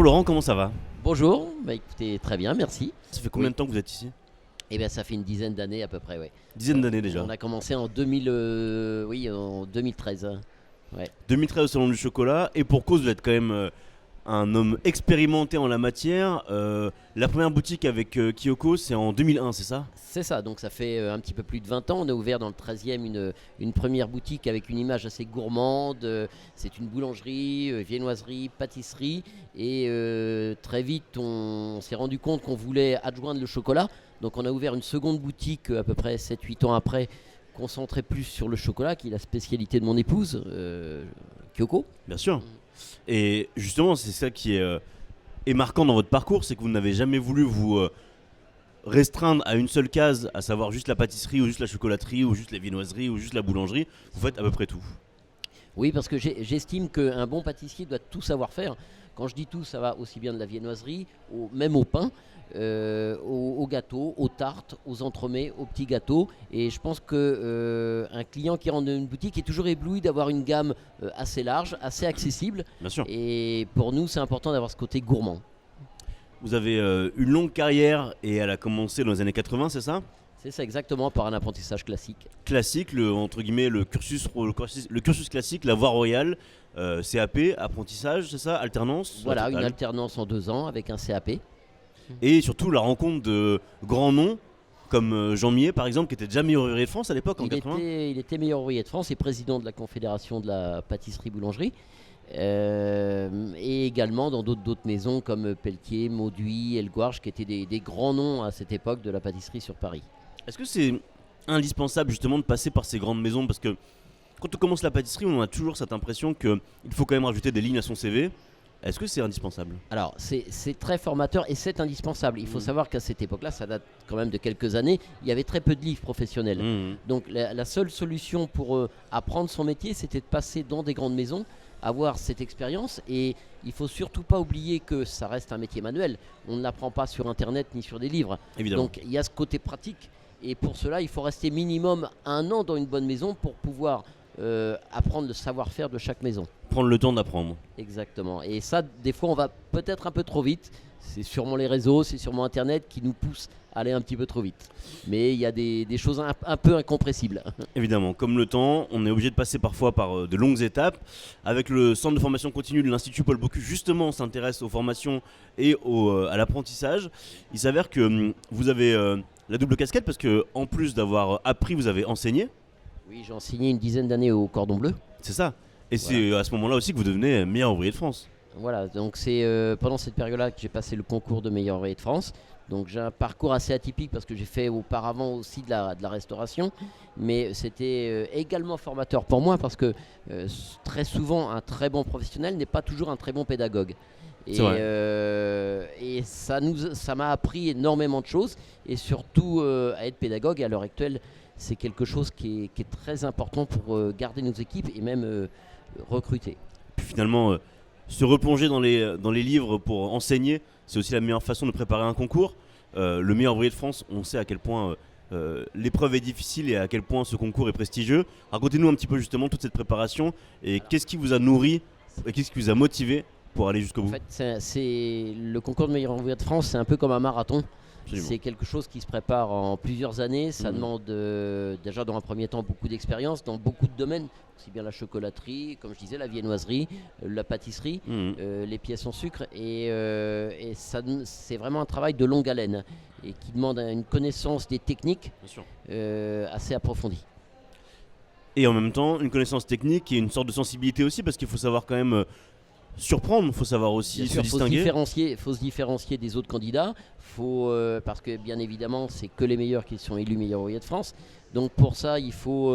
Laurent, comment ça va? Bonjour, écoutez, très bien, merci. Ça fait combien Oui. de temps que vous êtes ici? Eh bien, ça fait une dizaine d'années à peu près, ouais. Dizaine d'années déjà. On a commencé en en 2013. Hein. Ouais. 2013 au Salon du Chocolat, et pour cause, vous êtes quand même un homme expérimenté en la matière. La première boutique avec Kyoko, c'est en 2001, c'est ça? C'est ça, donc ça fait un petit peu plus de 20 ans. On a ouvert dans le 13e une première boutique avec une image assez gourmande. C'est une boulangerie, viennoiserie, pâtisserie. Et très vite, on s'est rendu compte qu'on voulait adjoindre le chocolat. Donc on a ouvert une seconde boutique à peu près 7-8 ans après, concentrée plus sur le chocolat, qui est la spécialité de mon épouse, Kyoko. Bien sûr. Et justement, c'est ça qui est marquant dans votre parcours, c'est que vous n'avez jamais voulu vous restreindre à une seule case, à savoir juste la pâtisserie, ou juste la chocolaterie, ou juste la viennoiserie, ou juste la boulangerie. Vous faites à peu près tout. Oui, parce que j'estime qu'un bon pâtissier doit tout savoir faire. Quand je dis tout, ça va aussi bien de la viennoiserie, même au pain, aux gâteaux, aux tartes, aux entremets, aux petits gâteaux. Et je pense qu'un client qui rentre dans une boutique est toujours ébloui d'avoir une gamme assez large, assez accessible. Bien sûr. Et pour nous, c'est important d'avoir ce côté gourmand. Vous avez une longue carrière et elle a commencé dans les années 80, c'est ça? C'est ça exactement, par un apprentissage classique. Classique, entre guillemets, le cursus classique, la voie royale, CAP, apprentissage, c'est ça? Alternance? Voilà, la une totale. alternance en 2 ans avec un CAP. Et surtout la rencontre de grands noms, comme Jean Millet par exemple, qui était déjà meilleur ouvrier de France à l'époque, en 80. Il était meilleur ouvrier de France et président de la Confédération de la pâtisserie-boulangerie. Et également dans d'autres maisons comme Pelletier, Mauduit, Elgouarche, qui étaient des grands noms à cette époque de la pâtisserie sur Paris. Est-ce que c'est indispensable justement de passer par ces grandes maisons? Parce que quand on commence la pâtisserie, on a toujours cette impression qu'il faut quand même rajouter des lignes à son CV. Est-ce que c'est indispensable? Alors, c'est très formateur et c'est indispensable. Il faut Mmh. savoir qu'à cette époque-là, ça date quand même de quelques années, il y avait très peu de livres professionnels. Mmh. Donc, la seule solution pour apprendre son métier, c'était de passer dans des grandes maisons, avoir cette expérience. Et il faut surtout pas oublier que ça reste un métier manuel. On ne l'apprend pas sur Internet ni sur des livres. Évidemment. Donc, il y a ce côté pratique. Et pour cela, il faut rester minimum 1 an dans une bonne maison pour pouvoir apprendre le savoir-faire de chaque maison. Prendre le temps d'apprendre. Exactement. Et ça, des fois, on va peut-être un peu trop vite. C'est sûrement les réseaux, c'est sûrement Internet qui nous pousse à aller un petit peu trop vite. Mais il y a des choses un peu incompressibles. Évidemment, comme le temps, on est obligé de passer parfois par de longues étapes. Avec le centre de formation continue de l'Institut Paul Bocuse, justement, on s'intéresse aux formations et à l'apprentissage. Il s'avère que vous avez la double casquette parce que, en plus d'avoir appris, vous avez enseigné. Oui, j'ai enseigné une dizaine d'années au Cordon Bleu. C'est ça. Et Voilà. c'est à ce moment-là aussi que vous devenez meilleur ouvrier de France. Voilà, donc c'est pendant cette période-là que j'ai passé le concours de meilleur ouvrier de France. Donc j'ai un parcours assez atypique parce que j'ai fait auparavant aussi de la restauration. Mais c'était également formateur pour moi parce que très souvent, un très bon professionnel n'est pas toujours un très bon pédagogue. C'est vrai. Et ça m'a appris énormément de choses. Et surtout, à être pédagogue, à l'heure actuelle, c'est quelque chose qui est très important pour garder nos équipes et même recruter. Puis finalement, se replonger dans les livres pour enseigner, c'est aussi la meilleure façon de préparer un concours. Le meilleur ouvrier de France, on sait à quel point l'épreuve est difficile et à quel point ce concours est prestigieux. Racontez-nous un petit peu justement toute cette préparation et qu'est-ce qui vous a nourri et qu'est-ce qui vous a motivé pour aller jusqu'au En bout. fait, c'est le concours de meilleur ouvrier de France, c'est un peu comme un marathon. Absolument. C'est quelque chose qui se prépare en plusieurs années. Ça Mhm. demande déjà dans un premier temps beaucoup d'expérience dans beaucoup de domaines, aussi bien la chocolaterie, comme je disais, la viennoiserie, la pâtisserie, Mhm. les pièces en sucre. Et c'est vraiment un travail de longue haleine et qui demande une connaissance des techniques Bien sûr. assez approfondie. Et en même temps, une connaissance technique et une sorte de sensibilité aussi, parce qu'il faut savoir quand même surprendre, il faut savoir aussi Bien se sûr, distinguer. faut se différencier des autres candidats, parce que bien évidemment, c'est que les meilleurs qui sont élus meilleurs ouvriers de France. Donc pour ça, il faut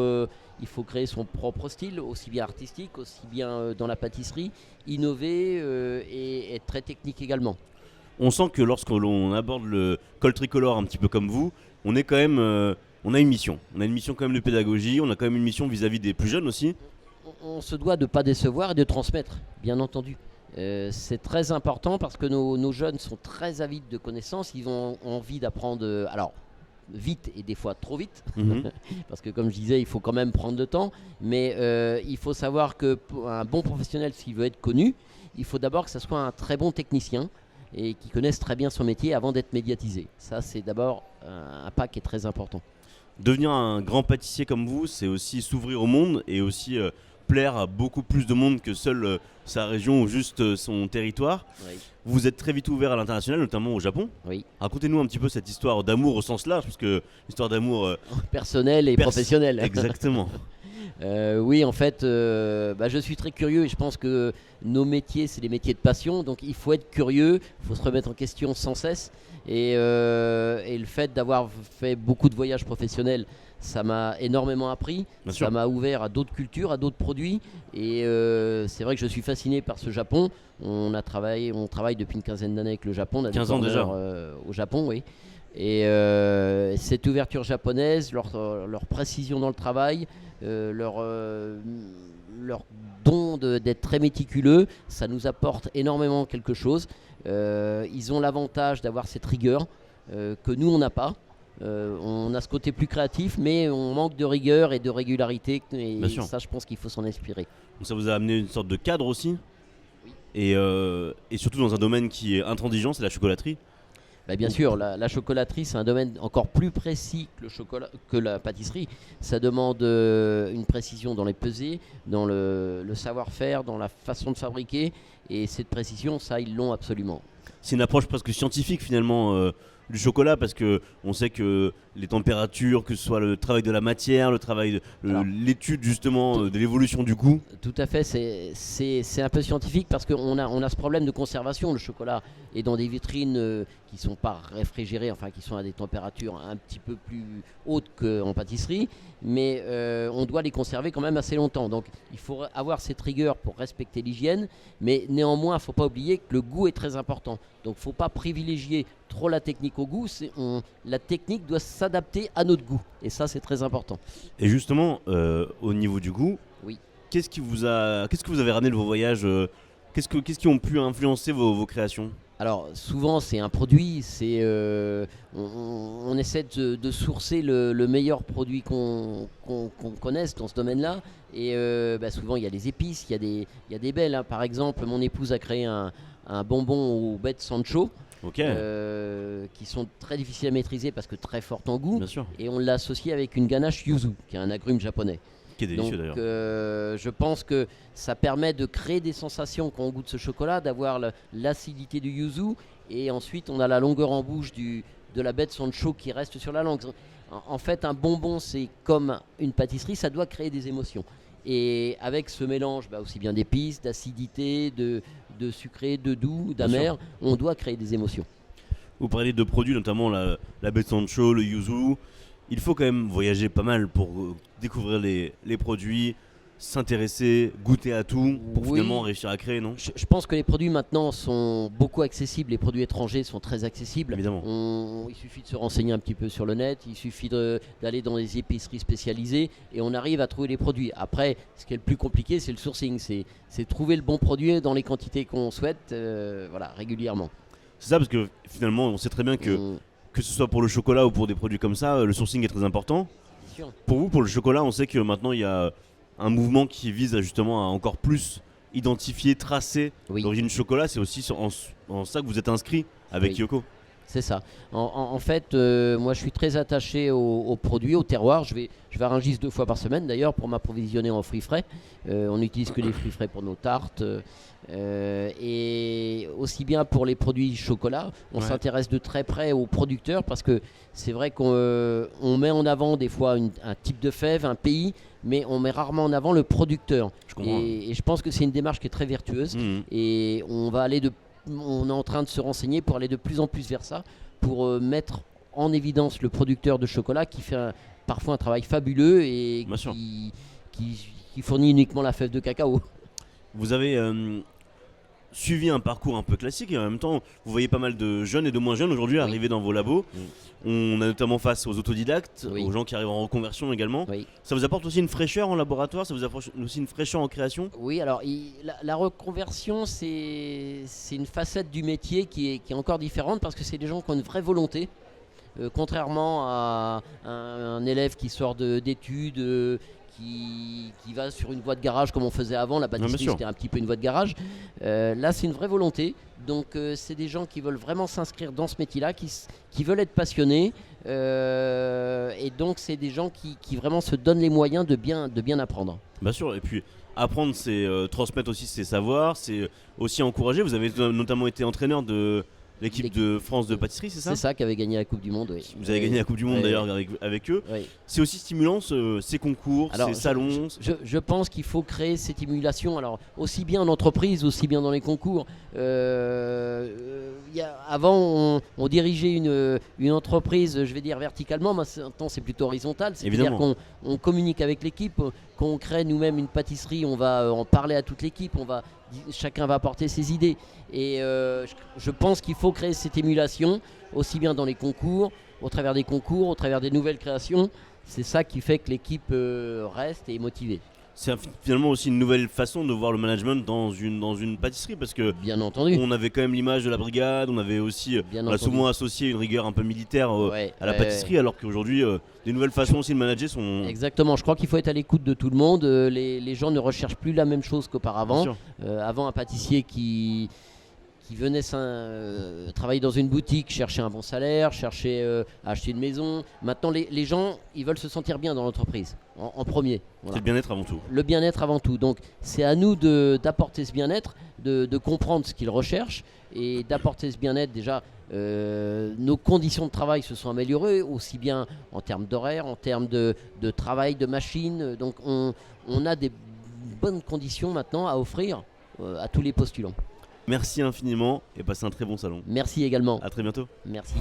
créer son propre style, aussi bien artistique, aussi bien dans la pâtisserie, innover et être très technique également. On sent que lorsque l'on aborde le col tricolore un petit peu comme vous, on est quand même, on a une mission. On a une mission quand même de pédagogie, on a quand même une mission vis-à-vis des plus jeunes aussi. On se doit de ne pas décevoir et de transmettre, bien entendu. C'est très important parce que nos jeunes sont très avides de connaissances, ils ont envie d'apprendre, alors vite et des fois trop vite, Mhm. parce que comme je disais, il faut quand même prendre le temps, mais il faut savoir qu'un bon professionnel, s'il veut être connu, il faut d'abord que ça soit un très bon technicien et qui connaisse très bien son métier avant d'être médiatisé. Ça, c'est d'abord un pas qui est très important. Devenir un grand pâtissier comme vous, c'est aussi s'ouvrir au monde et aussi plaire à beaucoup plus de monde que seule sa région ou juste son territoire. Oui. Vous êtes très vite ouvert à l'international, notamment au Japon. Oui. Racontez-nous un petit peu cette histoire d'amour au sens large, parce que l'histoire d'amour Personnel et professionnel. Exactement. Oui, en fait, je suis très curieux et je pense que nos métiers, c'est des métiers de passion. Donc il faut être curieux, il faut se remettre en question sans cesse. Et le fait d'avoir fait beaucoup de voyages professionnels, ça m'a énormément appris. Bien sûr. Ça m'a ouvert à d'autres cultures, à d'autres produits. Et c'est vrai que je suis fasciné par ce Japon. On travaille depuis une quinzaine d'années avec le Japon. On a des 15 ans déjà. au Japon, oui. Et cette ouverture japonaise, leur précision dans le travail, leur don d'être très méticuleux, ça nous apporte énormément quelque chose. Ils ont l'avantage d'avoir cette rigueur que nous on n'a pas. On a ce côté plus créatif, mais on manque de rigueur et de régularité. Et ça, je pense qu'il faut s'en inspirer. Donc ça vous a amené une sorte de cadre aussi. Oui. Et surtout dans un domaine qui est intransigeant, c'est la chocolaterie. Bien sûr, la chocolaterie, c'est un domaine encore plus précis que la pâtisserie. Ça demande une précision dans les pesées, dans le savoir-faire, dans la façon de fabriquer. Et cette précision, ça, ils l'ont absolument. C'est une approche presque scientifique finalement du chocolat, parce que on sait que les températures, que ce soit le travail de la matière, le travail l'étude justement de l'évolution du goût. Tout à fait, c'est un peu scientifique parce qu'on a ce problème de conservation. Le chocolat est dans des vitrines qui ne sont pas réfrigérées, enfin qui sont à des températures un petit peu plus hautes qu'en pâtisserie, mais on doit les conserver quand même assez longtemps. Donc il faut avoir cette rigueur pour respecter l'hygiène, mais néanmoins il ne faut pas oublier que le goût est très important. Donc il ne faut pas privilégier trop la technique au goût, la technique doit s'adapter à notre goût, et ça c'est très important. Et justement, au niveau du goût, oui. Qu'est-ce que vous avez ramené de vos voyages Qu'est-ce qui ont pu influencer vos créations? Alors souvent c'est un produit, on essaie de sourcer le meilleur produit qu'on connaisse dans ce domaine-là, et souvent il y a des épices, il y a des baies. Hein. Par exemple, mon épouse a créé un bonbon aux baies de Sancho. Okay. Qui sont très difficiles à maîtriser parce que très fortes en goût. Bien sûr. Et on l'a associé avec une ganache yuzu, qui est un agrume japonais. Qui est délicieux d'ailleurs. Je pense que ça permet de créer des sensations quand on goûte ce chocolat, d'avoir l'acidité du yuzu, et ensuite on a la longueur en bouche de la baie de Sancho qui reste sur la langue. En fait, un bonbon, c'est comme une pâtisserie, ça doit créer des émotions. Et avec ce mélange aussi bien d'épices, d'acidité, de sucré, de doux, d'amer, on doit créer des émotions. Vous parlez de produits, notamment la baie de Sancho, le yuzu. Il faut quand même voyager pas mal pour découvrir les produits, s'intéresser, goûter à tout, pour finalement réussir à créer, non? Je pense que les produits maintenant sont beaucoup accessibles, les produits étrangers sont très accessibles. Évidemment. Il suffit de se renseigner un petit peu sur le net, il suffit d'aller dans des épiceries spécialisées et on arrive à trouver les produits. Après, ce qui est le plus compliqué, c'est le sourcing, c'est trouver le bon produit dans les quantités qu'on souhaite, régulièrement. C'est ça, parce que finalement, on sait très bien que ce soit pour le chocolat ou pour des produits comme ça, le sourcing est très important. Bien sûr. Pour vous, pour le chocolat, on sait que maintenant, il y a un mouvement qui vise justement à encore plus identifier, tracer l'origine du chocolat. C'est aussi en ça que vous êtes inscrit avec Yoko. C'est ça. En fait, moi je suis très attaché aux produits, au terroir. Je vais à Rungis 2 fois par semaine d'ailleurs pour m'approvisionner en fruits frais. On n'utilise que les fruits frais pour nos tartes. Et aussi bien pour les produits chocolat, on s'intéresse de très près aux producteurs parce que c'est vrai qu'on met en avant des fois un type de fève, un pays, mais on met rarement en avant le producteur. Et je pense que c'est une démarche qui est très vertueuse. Et on est en train de se renseigner pour aller de plus en plus vers ça, pour mettre en évidence le producteur de chocolat qui fait parfois un travail fabuleux et qui fournit uniquement la fève de cacao. Vous avez suivi un parcours un peu classique et en même temps vous voyez pas mal de jeunes et de moins jeunes aujourd'hui arriver dans vos labos. On a notamment face aux autodidactes, aux gens qui arrivent en reconversion également. Ça vous apporte aussi une fraîcheur en laboratoire, ça vous apporte aussi une fraîcheur en création? Oui, alors la reconversion c'est une facette du métier qui est encore différente parce que c'est des gens qui ont une vraie volonté. Contrairement à un élève qui sort d'études, qui va sur une voie de garage comme on faisait avant. La bien pâtisserie sûr. c'était un petit peu une voie de garage. Là c'est une vraie volonté. Donc c'est des gens qui veulent vraiment s'inscrire dans ce métier-là, qui veulent être passionnés. Et donc c'est des gens qui vraiment se donnent les moyens de bien apprendre. Bien sûr, et puis apprendre, c'est transmettre aussi ses savoirs, c'est aussi encourager. Vous avez notamment été entraîneur de l'équipe de France de pâtisserie, c'est ça? C'est ça qui avait gagné la Coupe du Monde, oui. Vous avez gagné la Coupe du Monde Oui, d'ailleurs oui. avec eux. Oui. C'est aussi stimulant ces concours, Alors, ces salons. Je pense qu'il faut créer cette émulation, alors aussi bien en entreprise, aussi bien dans les concours. Avant, on dirigeait une entreprise, je vais dire verticalement, maintenant c'est plutôt horizontal. C'est-à-dire qu'on communique avec l'équipe, qu'on crée nous-mêmes une pâtisserie, on va en parler à toute l'équipe, chacun va apporter ses idées. Et je pense qu'il faut créer cette émulation, aussi bien dans les concours, au travers des concours, au travers des nouvelles créations. C'est ça qui fait que l'équipe reste et est motivée. C'est finalement aussi une nouvelle façon de voir le management dans une pâtisserie, parce que Bien entendu. on avait quand même l'image de la brigade, on avait aussi Bien on a entendu. souvent associé une rigueur un peu militaire Ouais, à la pâtisserie, alors qu'aujourd'hui des nouvelles façons aussi de manager sont Exactement, je crois qu'il faut être à l'écoute de tout le monde. Les gens ne recherchent plus la même chose Bien qu'auparavant. sûr. Avant, un pâtissier qui venait travailler dans une boutique, chercher un bon salaire, chercher à acheter une maison. Maintenant, les gens, ils veulent se sentir bien dans l'entreprise, en premier. Voilà. C'est le bien-être avant tout. Le bien-être avant tout. Donc, c'est à nous d'apporter ce bien-être, de comprendre ce qu'ils recherchent et d'apporter ce bien-être. Déjà, nos conditions de travail se sont améliorées, aussi bien en termes d'horaire, en termes de travail, de machines. Donc, on a des bonnes conditions maintenant à offrir à tous les postulants. Merci infiniment et passez un très bon salon. Merci également. À très bientôt. Merci.